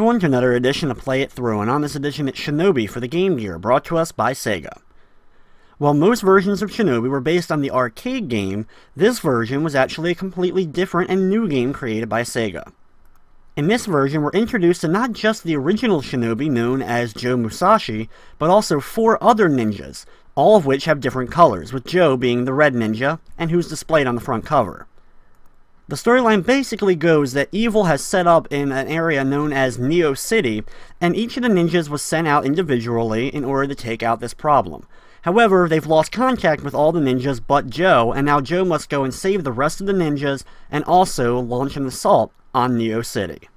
everyone to another edition of Play It Through, and on this edition it's Shinobi for the Game Gear, brought to us by Sega. While most versions of Shinobi were based on the arcade game, this version was actually a completely different and new game created by Sega. In this version, we're introduced to not just the original Shinobi known as Joe Musashi, but also 4 other ninjas, all of which have different colors, with Joe being the red ninja, and who's displayed on the front cover. The storyline basically goes that evil has set up in an area known as Neo City, and each of the ninjas was sent out individually in order to take out this problem. However, they've lost contact with all the ninjas but Joe, and now Joe must go and save the rest of the ninjas, and also launch an assault on Neo City.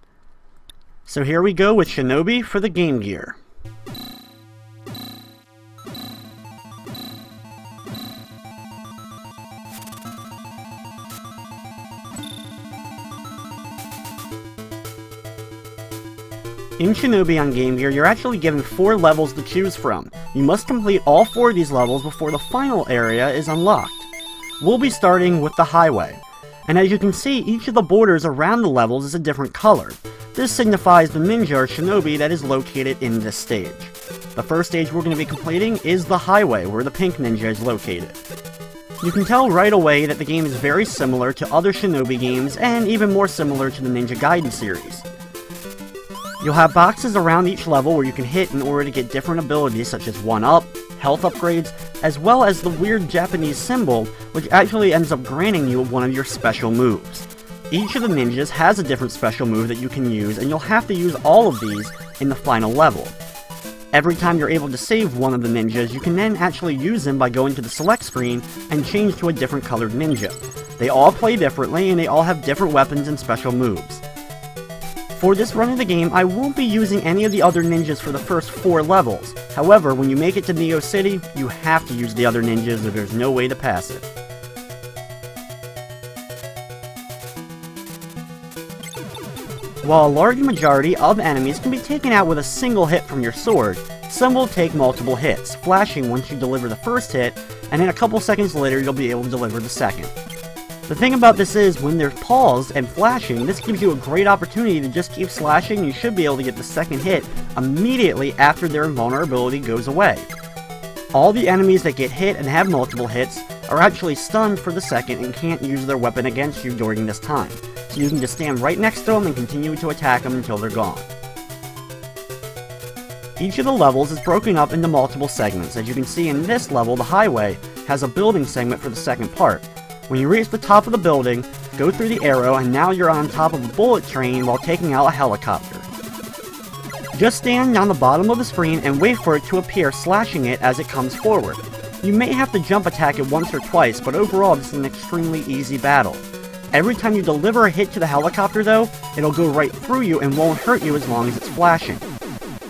So here we go with Shinobi for the Game Gear. In Shinobi on Game Gear, you're actually given 4 levels to choose from. You must complete all 4 of these levels before the final area is unlocked. We'll be starting with the highway. And as you can see, each of the borders around the levels is a different color. This signifies the ninja or shinobi that is located in this stage. The first stage we're going to be completing is the highway, where the pink ninja is located. You can tell right away that the game is very similar to other Shinobi games, and even more similar to the Ninja Gaiden series. You'll have boxes around each level where you can hit in order to get different abilities such as 1-up, health upgrades, as well as the weird Japanese symbol, which actually ends up granting you one of your special moves. Each of the ninjas has a different special move that you can use, and you'll have to use all of these in the final level. Every time you're able to save one of the ninjas, you can then actually use them by going to the select screen and change to a different colored ninja. They all play differently, and they all have different weapons and special moves. For this run of the game, I won't be using any of the other ninjas for the first 4 levels. However, when you make it to Neo City, you have to use the other ninjas or there's no way to pass it. While a large majority of enemies can be taken out with a single hit from your sword, some will take multiple hits, flashing once you deliver the first hit, and then a couple seconds later you'll be able to deliver the second. The thing about this is, when they're paused and flashing, this gives you a great opportunity to just keep slashing, and you should be able to get the second hit immediately after their invulnerability goes away. All the enemies that get hit and have multiple hits are actually stunned for the second and can't use their weapon against you during this time, so you can just stand right next to them and continue to attack them until they're gone. Each of the levels is broken up into multiple segments. As you can see in this level, the highway has a building segment for the second part. When you reach the top of the building, go through the arrow, and now you're on top of a bullet train while taking out a helicopter. Just stand on the bottom of the screen and wait for it to appear, slashing it as it comes forward. You may have to jump attack it once or twice, but overall this is an extremely easy battle. Every time you deliver a hit to the helicopter though, it'll go right through you and won't hurt you as long as it's flashing.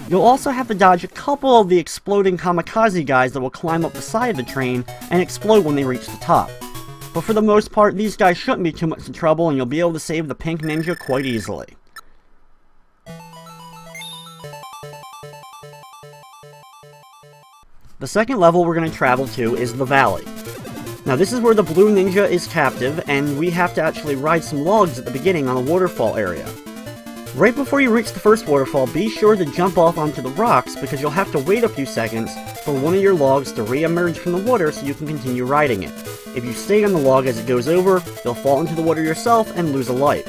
You'll also have to dodge a couple of the exploding kamikaze guys that will climb up the side of the train and explode when they reach the top. But for the most part, these guys shouldn't be too much trouble, and you'll be able to save the pink ninja quite easily. The second level we're going to travel to is the valley. Now this is where the blue ninja is captive, and we have to actually ride some logs at the beginning on a waterfall area. Right before you reach the first waterfall, be sure to jump off onto the rocks, because you'll have to wait a few seconds for one of your logs to re-emerge from the water so you can continue riding it. If you stay on the log as it goes over, you'll fall into the water yourself and lose a life.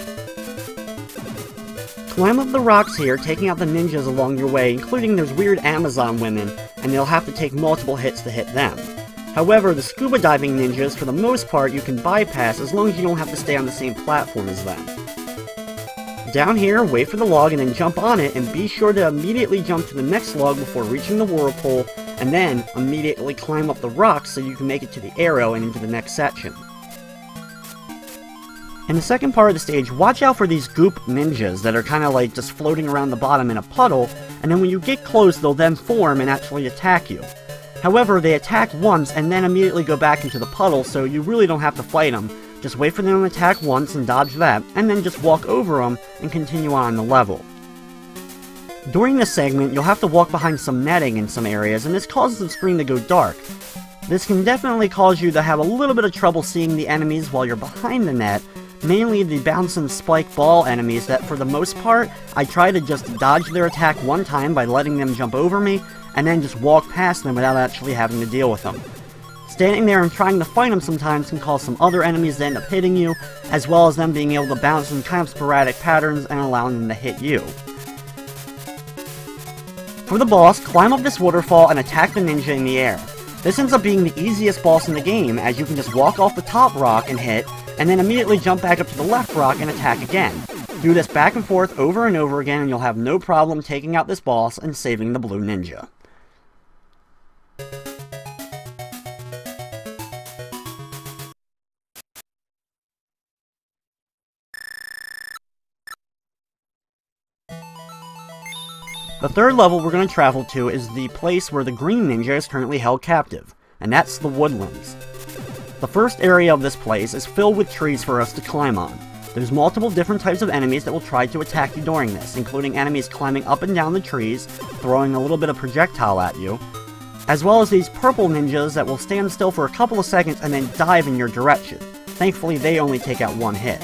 Climb up the rocks here, taking out the ninjas along your way, including those weird Amazon women, and you'll have to take multiple hits to hit them. However, the scuba diving ninjas, for the most part, you can bypass as long as you don't have to stay on the same platform as them. Down here, wait for the log and then jump on it, and be sure to immediately jump to the next log before reaching the whirlpool, and then immediately climb up the rocks so you can make it to the arrow and into the next section. In the second part of the stage, watch out for these goop ninjas that are kind of like just floating around the bottom in a puddle, and then when you get close they'll then form and actually attack you. However, they attack once and then immediately go back into the puddle, so you really don't have to fight them. Just wait for them to attack once and dodge that, and then just walk over them and continue on the level. During this segment, you'll have to walk behind some netting in some areas, and this causes the screen to go dark. This can definitely cause you to have a little bit of trouble seeing the enemies while you're behind the net, mainly the bounce and spike ball enemies that for the most part, I try to just dodge their attack one time by letting them jump over me, and then just walk past them without actually having to deal with them. Standing there and trying to fight them sometimes can cause some other enemies to end up hitting you, as well as them being able to bounce in kind of sporadic patterns and allowing them to hit you. For the boss, climb up this waterfall and attack the ninja in the air. This ends up being the easiest boss in the game, as you can just walk off the top rock and hit, and then immediately jump back up to the left rock and attack again. Do this back and forth over and over again and you'll have no problem taking out this boss and saving the blue ninja. The third level we're going to travel to is the place where the green ninja is currently held captive, and that's the woodlands. The first area of this place is filled with trees for us to climb on. There's multiple different types of enemies that will try to attack you during this, including enemies climbing up and down the trees, throwing a little bit of projectile at you, as well as these purple ninjas that will stand still for a couple of seconds and then dive in your direction. Thankfully, they only take out one hit.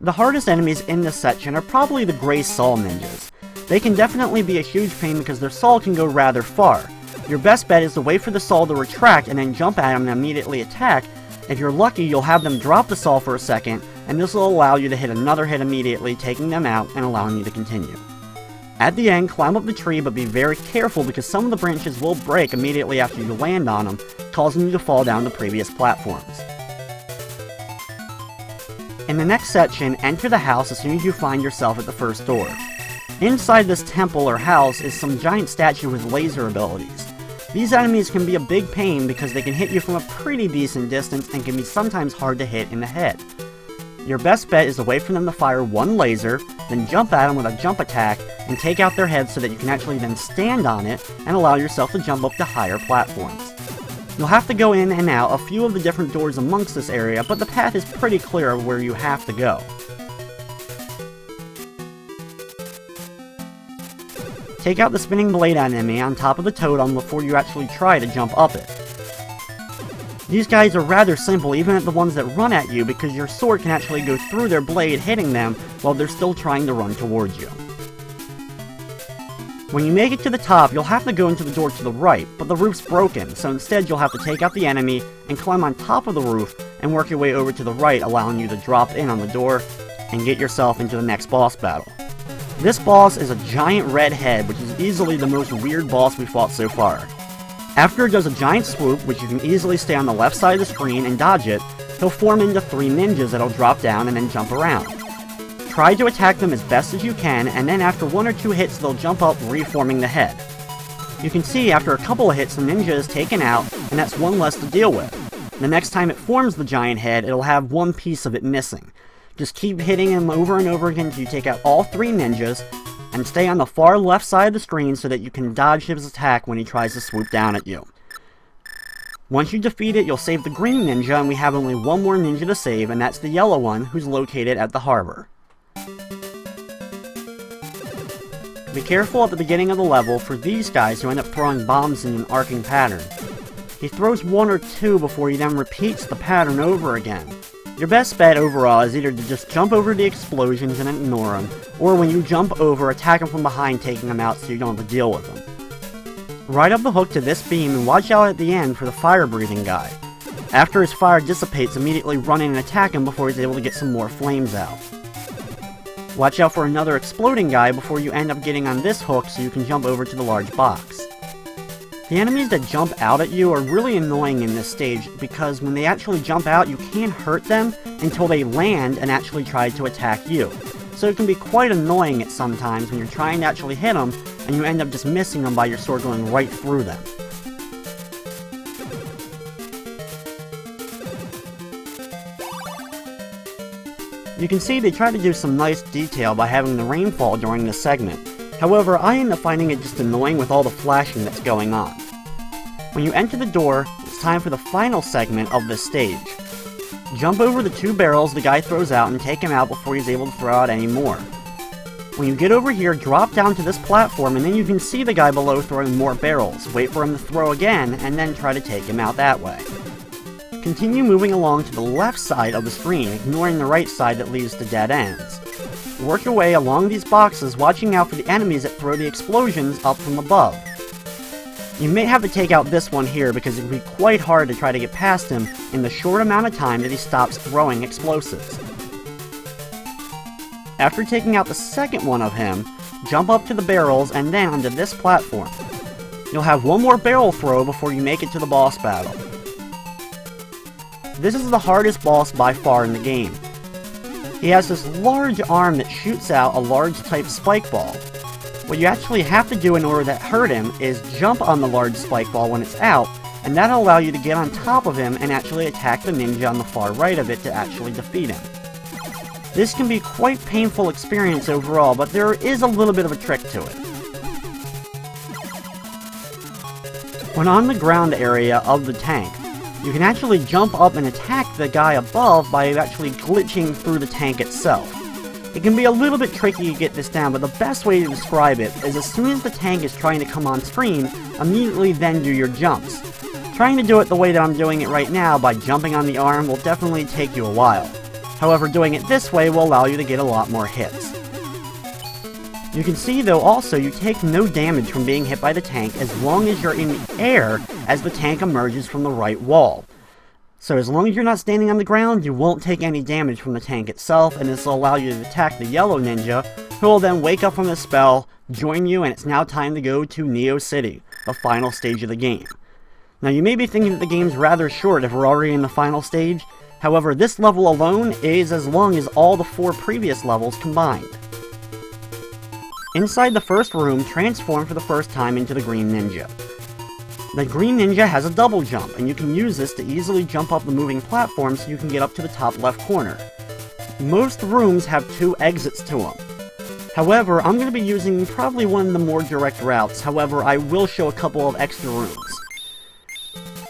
The hardest enemies in this section are probably the gray saw ninjas. They can definitely be a huge pain because their saw can go rather far. Your best bet is to wait for the saw to retract and then jump at them and immediately attack. If you're lucky, you'll have them drop the saw for a second, and this will allow you to hit another hit immediately, taking them out and allowing you to continue. At the end, climb up the tree, but be very careful because some of the branches will break immediately after you land on them, causing you to fall down the previous platforms. In the next section, enter the house as soon as you find yourself at the first door. Inside this temple or house is some giant statue with laser abilities. These enemies can be a big pain because they can hit you from a pretty decent distance and can be sometimes hard to hit in the head. Your best bet is to wait for them to fire one laser, then jump at them with a jump attack and take out their head so that you can actually then stand on it and allow yourself to jump up to higher platforms. You'll have to go in and out a few of the different doors amongst this area, but the path is pretty clear of where you have to go. Take out the spinning blade enemy on top of the totem before you actually try to jump up it. These guys are rather simple even at the ones that run at you because your sword can actually go through their blade hitting them while they're still trying to run towards you. When you make it to the top, you'll have to go into the door to the right, but the roof's broken, so instead you'll have to take out the enemy and climb on top of the roof and work your way over to the right, allowing you to drop in on the door and get yourself into the next boss battle. This boss is a giant red head, which is easily the most weird boss we fought so far. After it does a giant swoop, which you can easily stay on the left side of the screen and dodge it, he'll form into 3 ninjas that'll drop down and then jump around. Try to attack them as best as you can, and then after 1 or 2 hits they'll jump up, reforming the head. You can see after a couple of hits the ninja is taken out, and that's one less to deal with. The next time it forms the giant head, it'll have one piece of it missing. Just keep hitting him over and over again until you take out all 3 ninjas, and stay on the far left side of the screen so that you can dodge his attack when he tries to swoop down at you. Once you defeat it, you'll save the green ninja, and we have only one more ninja to save, and that's the yellow one, who's located at the harbor. Be careful at the beginning of the level for these guys who end up throwing bombs in an arcing pattern. He throws 1 or 2 before he then repeats the pattern over again. Your best bet overall is either to just jump over the explosions and ignore them, or when you jump over, attack them from behind, taking them out so you don't have to deal with them. Ride up the hook to this beam and watch out at the end for the fire-breathing guy. After his fire dissipates, immediately run in and attack him before he's able to get some more flames out. Watch out for another exploding guy before you end up getting on this hook so you can jump over to the large box. The enemies that jump out at you are really annoying in this stage because when they actually jump out, you can't hurt them until they land and actually try to attack you. So it can be quite annoying at some times when you're trying to actually hit them and you end up just missing them by your sword going right through them. You can see they try to do some nice detail by having the rainfall during this segment. However, I end up finding it just annoying with all the flashing that's going on. When you enter the door, it's time for the final segment of this stage. Jump over the 2 barrels the guy throws out and take him out before he's able to throw out any more. When you get over here, drop down to this platform and then you can see the guy below throwing more barrels. Wait for him to throw again and then try to take him out that way. Continue moving along to the left side of the screen, ignoring the right side that leads to dead ends. Work your way along these boxes, watching out for the enemies that throw the explosions up from above. You may have to take out this one here because it can be quite hard to try to get past him in the short amount of time that he stops throwing explosives. After taking out the second one of him, jump up to the barrels and then onto this platform. You'll have one more barrel throw before you make it to the boss battle. This is the hardest boss by far in the game. He has this large arm that shoots out a large type spike ball. What you actually have to do in order to hurt him is jump on the large spike ball when it's out, and that'll allow you to get on top of him and actually attack the ninja on the far right of it to actually defeat him. This can be quite painful experience overall, but there is a little bit of a trick to it. When on the ground area of the tank, you can actually jump up and attack the guy above by actually glitching through the tank itself. It can be a little bit tricky to get this down, but the best way to describe it is as soon as the tank is trying to come on screen, immediately then do your jumps. Trying to do it the way that I'm doing it right now by jumping on the arm will definitely take you a while. However, doing it this way will allow you to get a lot more hits. You can see though also you take no damage from being hit by the tank as long as you're in the air as the tank emerges from the right wall. So as long as you're not standing on the ground, you won't take any damage from the tank itself, and this will allow you to attack the yellow ninja, who will then wake up from the spell, join you, and it's now time to go to Neo City, the final stage of the game. Now you may be thinking that the game's rather short if we're already in the final stage, however this level alone is as long as all the 4 previous levels combined. Inside the first room, transform for the first time into the Green Ninja. The Green Ninja has a double jump, and you can use this to easily jump up the moving platform so you can get up to the top left corner. Most rooms have 2 exits to them. However, I'm going to be using probably one of the more direct routes, however I will show a couple of extra rooms.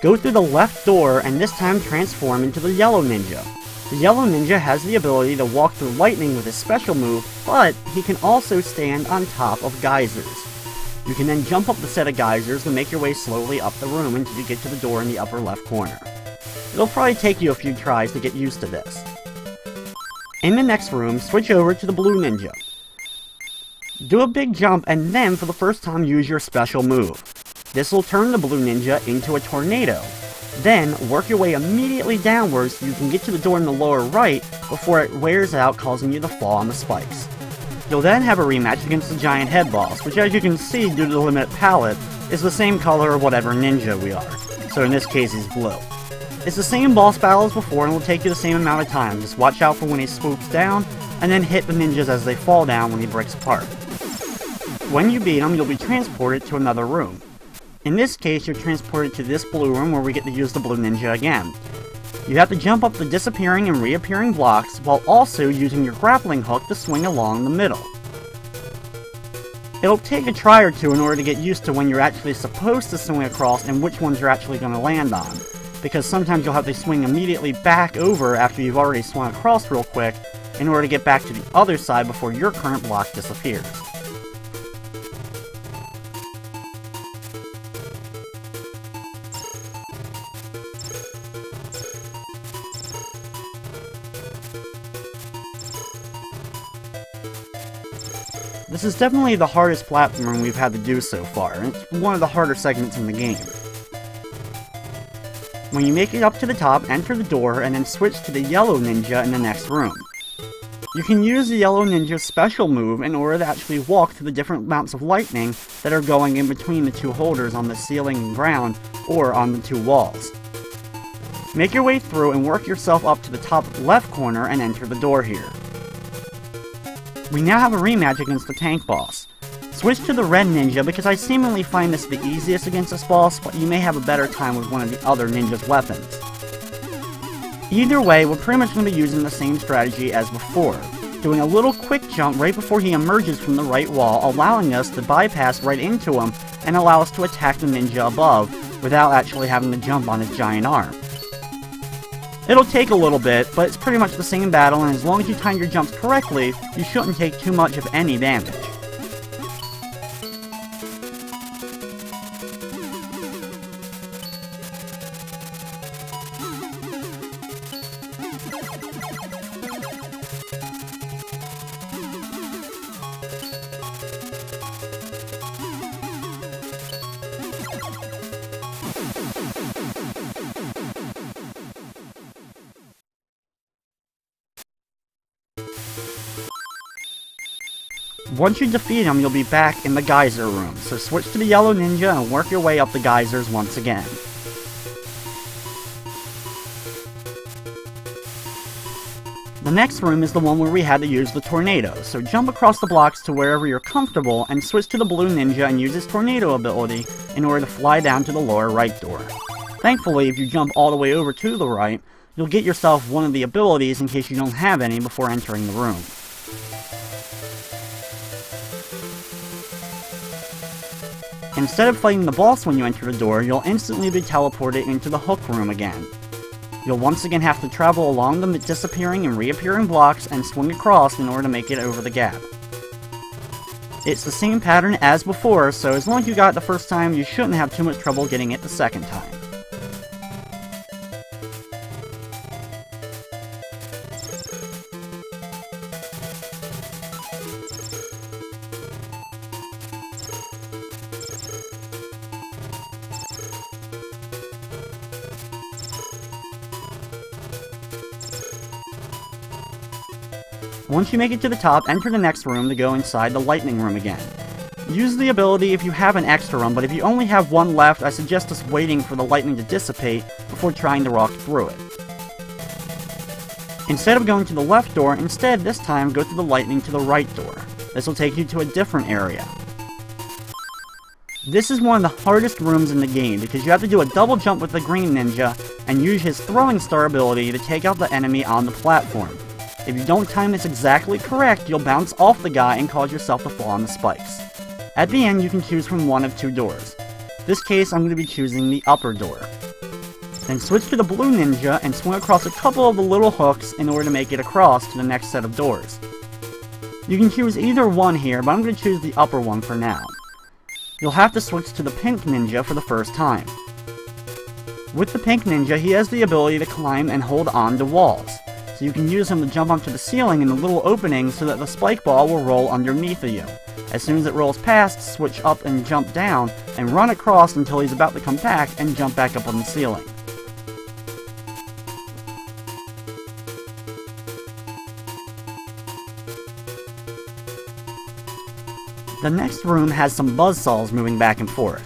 Go through the left door and this time transform into the Yellow Ninja. The Yellow Ninja has the ability to walk through lightning with his special move, but he can also stand on top of geysers. You can then jump up the set of geysers and make your way slowly up the room until you get to the door in the upper left corner. It'll probably take you a few tries to get used to this. In the next room, switch over to the Blue Ninja. Do a big jump and then for the first time use your special move. This will turn the Blue Ninja into a tornado. Then, work your way immediately downwards so you can get to the door in the lower right before it wears out, causing you to fall on the spikes. You'll then have a rematch against the giant head boss, which as you can see due to the limited palette, is the same color of whatever ninja we are. So in this case he's blue. It's the same boss battle as before and will take you the same amount of time. Just watch out for when he swoops down, and then hit the ninjas as they fall down when he breaks apart. When you beat him, you'll be transported to another room. In this case, you're transported to this blue room where we get to use the Blue Ninja again. You have to jump up the disappearing and reappearing blocks while also using your grappling hook to swing along the middle. It'll take a try or two in order to get used to when you're actually supposed to swing across and which ones you're actually going to land on, because sometimes you'll have to swing immediately back over after you've already swung across real quick in order to get back to the other side before your current block disappears. This is definitely the hardest platform we've had to do so far, and it's one of the harder segments in the game. When you make it up to the top, enter the door, and then switch to the Yellow Ninja in the next room. You can use the Yellow Ninja's special move in order to actually walk through the different amounts of lightning that are going in between the 2 holders on the ceiling and ground, or on the 2 walls. Make your way through and work yourself up to the top left corner and enter the door here. We now have a rematch against the tank boss. Switch to the Red Ninja because I seemingly find this the easiest against this boss, but you may have a better time with one of the other ninja's weapons. Either way, we're pretty much going to be using the same strategy as before, doing a little quick jump right before he emerges from the right wall, allowing us to bypass right into him and allow us to attack the ninja above without actually having to jump on his giant arm. It'll take a little bit, but it's pretty much the same battle, and as long as you time your jumps correctly, you shouldn't take too much of any damage. Once you defeat him, you'll be back in the geyser room, so switch to the yellow ninja and work your way up the geysers once again. The next room is the one where we had to use the tornado, so jump across the blocks to wherever you're comfortable and switch to the blue ninja and use his tornado ability in order to fly down to the lower right door. Thankfully, if you jump all the way over to the right, you'll get yourself one of the abilities in case you don't have any before entering the room. Instead of fighting the boss when you enter the door, you'll instantly be teleported into the hook room again. You'll once again have to travel along the disappearing and reappearing blocks and swing across in order to make it over the gap. It's the same pattern as before, so as long as you got it the first time, you shouldn't have too much trouble getting it the second time. Once you make it to the top, enter the next room to go inside the lightning room again. Use the ability if you have an extra one, but if you only have one left, I suggest just waiting for the lightning to dissipate before trying to rock through it. Instead of going to the left door, instead this time go to the lightning to the right door. This will take you to a different area. This is one of the hardest rooms in the game because you have to do a double jump with the green ninja and use his throwing star ability to take out the enemy on the platform. If you don't time this exactly correct, you'll bounce off the guy and cause yourself to fall on the spikes. At the end, you can choose from one of two doors. In this case, I'm going to be choosing the upper door. Then switch to the blue ninja and swing across a couple of the little hooks in order to make it across to the next set of doors. You can choose either one here, but I'm going to choose the upper one for now. You'll have to switch to the pink ninja for the first time. With the pink ninja, he has the ability to climb and hold on to walls. So you can use him to jump onto the ceiling in the little openings so that the spike ball will roll underneath of you. As soon as it rolls past, switch up and jump down, and run across until he's about to come back and jump back up on the ceiling. The next room has some buzzsaws moving back and forth.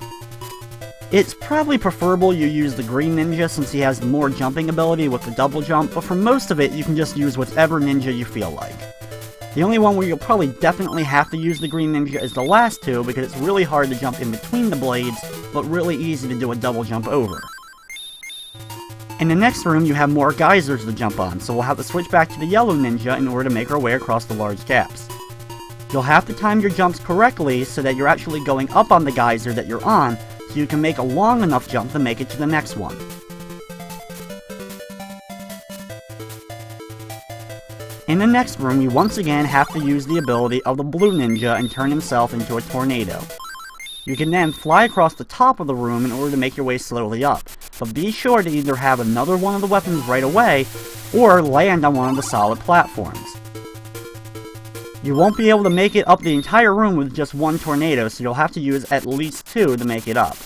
It's probably preferable you use the green ninja since he has more jumping ability with the double jump, but for most of it you can just use whatever ninja you feel like. The only one where you'll probably definitely have to use the green ninja is the last two because it's really hard to jump in between the blades, but really easy to do a double jump over. In the next room you have more geysers to jump on, so we'll have to switch back to the yellow ninja in order to make our way across the large gaps. You'll have to time your jumps correctly so that you're actually going up on the geyser that you're on, so you can make a long enough jump to make it to the next one. In the next room, you once again have to use the ability of the blue ninja and turn himself into a tornado. You can then fly across the top of the room in order to make your way slowly up, but be sure to either have another one of the weapons right away, or land on one of the solid platforms. You won't be able to make it up the entire room with just one tornado, so you'll have to use at least two to make it up.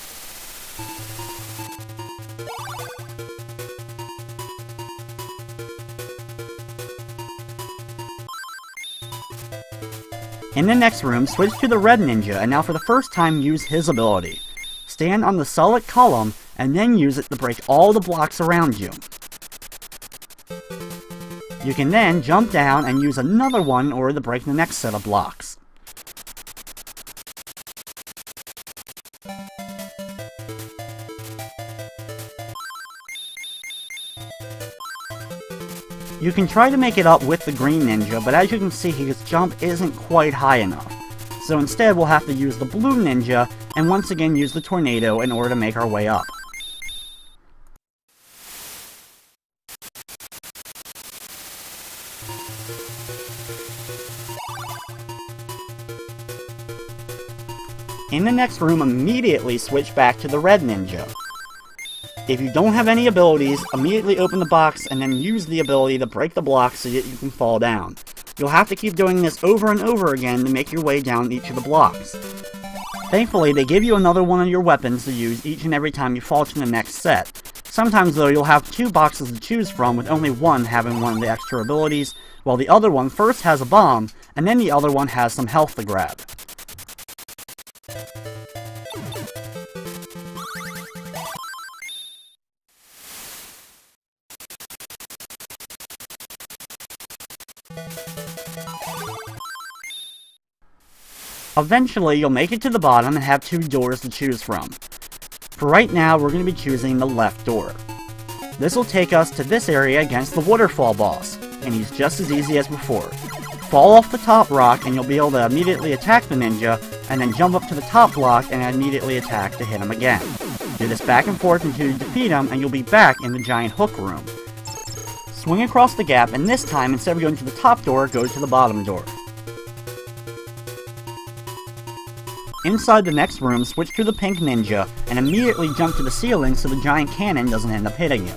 In the next room, switch to the red ninja, and now for the first time use his ability. Stand on the solid column, and then use it to break all the blocks around you. You can then jump down and use another one in order to break the next set of blocks. You can try to make it up with the green ninja, but as you can see, his jump isn't quite high enough. So instead, we'll have to use the blue ninja, and once again use the tornado in order to make our way up. In the next room, immediately switch back to the red ninja. If you don't have any abilities, immediately open the box and then use the ability to break the block so that you can fall down. You'll have to keep doing this over and over again to make your way down each of the blocks. Thankfully, they give you another one of your weapons to use each and every time you fall to the next set. Sometimes though, you'll have two boxes to choose from with only one having one of the extra abilities, while the other one first has a bomb, and then the other one has some health to grab. Eventually, you'll make it to the bottom and have two doors to choose from. For right now, we're going to be choosing the left door. This will take us to this area against the waterfall boss, and he's just as easy as before. Fall off the top rock and you'll be able to immediately attack the ninja, and then jump up to the top block and immediately attack to hit him again. Do this back and forth until you defeat him, and you'll be back in the giant hook room. Swing across the gap, and this time, instead of going to the top door, go to the bottom door. Inside the next room, switch to the pink ninja, and immediately jump to the ceiling so the giant cannon doesn't end up hitting you.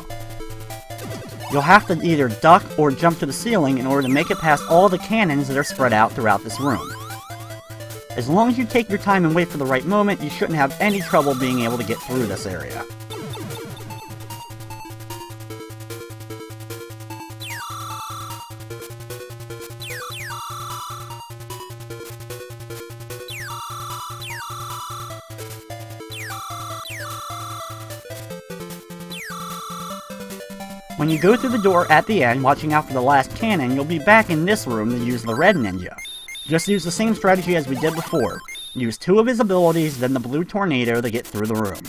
You'll have to either duck or jump to the ceiling in order to make it past all the cannons that are spread out throughout this room. As long as you take your time and wait for the right moment, you shouldn't have any trouble being able to get through this area. When you go through the door at the end, watching out for the last cannon, you'll be back in this room to use the red ninja. Just use the same strategy as we did before. Use two of his abilities, then the blue tornado to get through the room.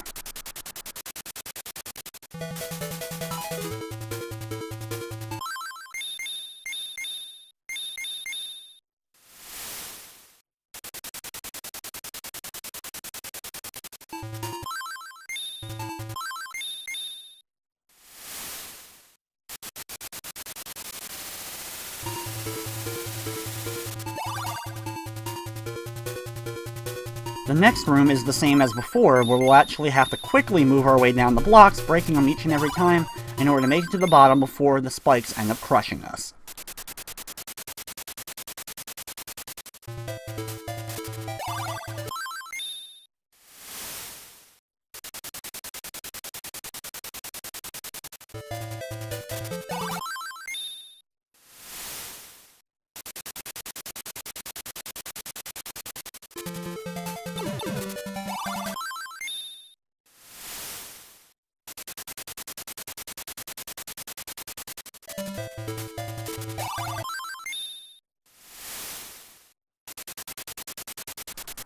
The next room is the same as before, where we'll actually have to quickly move our way down the blocks, breaking them each and every time, in order to make it to the bottom before the spikes end up crushing us.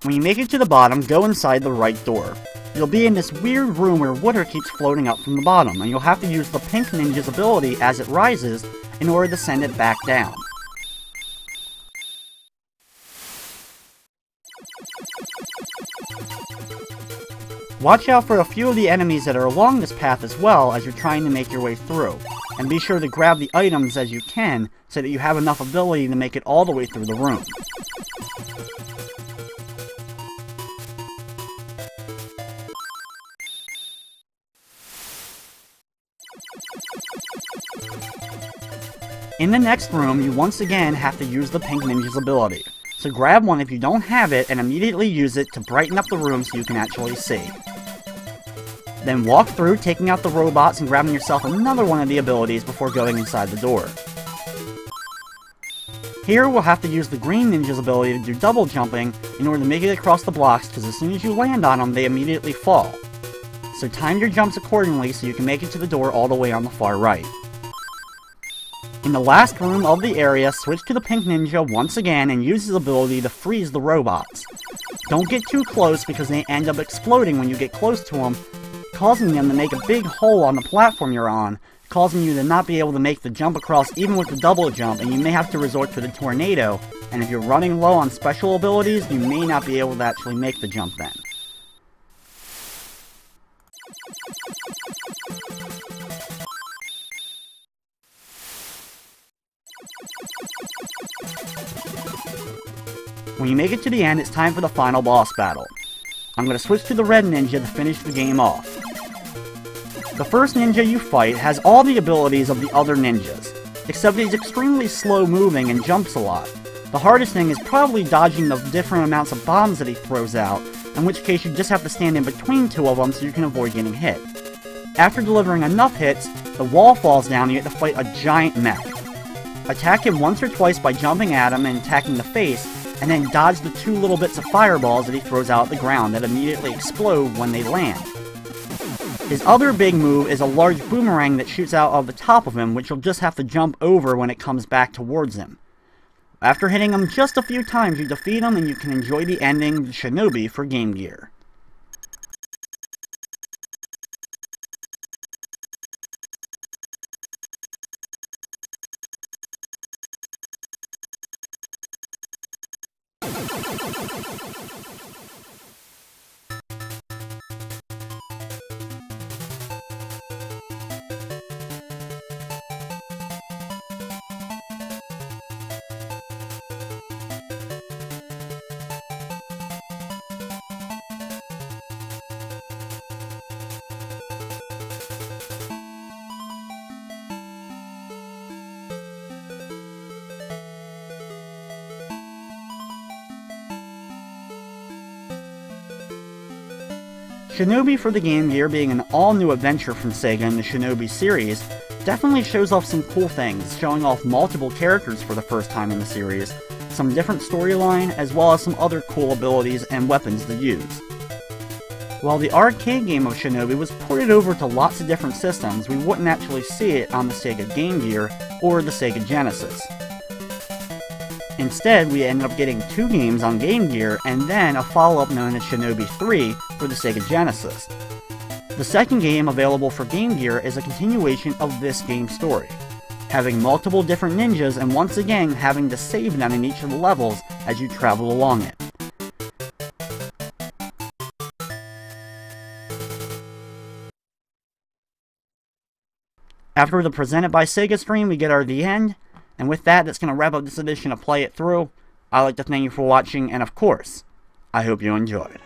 When you make it to the bottom, go inside the right door. You'll be in this weird room where water keeps floating up from the bottom, and you'll have to use the pink ninja's ability as it rises in order to send it back down. Watch out for a few of the enemies that are along this path as well as you're trying to make your way through, and be sure to grab the items as you can so that you have enough ability to make it all the way through the room. In the next room, you once again have to use the pink ninja's ability. So grab one if you don't have it and immediately use it to brighten up the room so you can actually see. Then walk through, taking out the robots and grabbing yourself another one of the abilities before going inside the door. Here we'll have to use the green ninja's ability to do double jumping in order to make it across the blocks, because as soon as you land on them, they immediately fall. So time your jumps accordingly so you can make it to the door all the way on the far right. In the last room of the area, switch to the pink ninja once again and use his ability to freeze the robots. Don't get too close because they end up exploding when you get close to them, causing them to make a big hole on the platform you're on, causing you to not be able to make the jump across even with the double jump, and you may have to resort to the tornado, and if you're running low on special abilities, you may not be able to actually make the jump then. When you make it to the end, it's time for the final boss battle. I'm going to switch to the red ninja to finish the game off. The first ninja you fight has all the abilities of the other ninjas, except he's extremely slow moving and jumps a lot. The hardest thing is probably dodging the different amounts of bombs that he throws out, in which case you just have to stand in between two of them so you can avoid getting hit. After delivering enough hits, the wall falls down and you have to fight a giant mech. Attack him once or twice by jumping at him and attacking the face, and then dodge the 2 little bits of fireballs that he throws out at the ground that immediately explode when they land. His other big move is a large boomerang that shoots out of the top of him, which you'll just have to jump over when it comes back towards him. After hitting him just a few times, you defeat him and you can enjoy the ending, Shinobi, for Game Gear. Shinobi for the Game Gear, being an all-new adventure from Sega in the Shinobi series, definitely shows off some cool things, showing off multiple characters for the first time in the series, some different storyline, as well as some other cool abilities and weapons to use. While the arcade game of Shinobi was ported over to lots of different systems, we wouldn't actually see it on the Sega Game Gear or the Sega Genesis. Instead, we ended up getting 2 games on Game Gear, and then a follow-up known as Shinobi 3 for the Sega Genesis. The second game available for Game Gear is a continuation of this game's story, having multiple different ninjas and once again having to save them in each of the levels as you travel along it. After the Presented by Sega stream, we get our The End. And with that, that's going to wrap up this edition of Play It Through. I'd like to thank you for watching, and of course, I hope you enjoyed.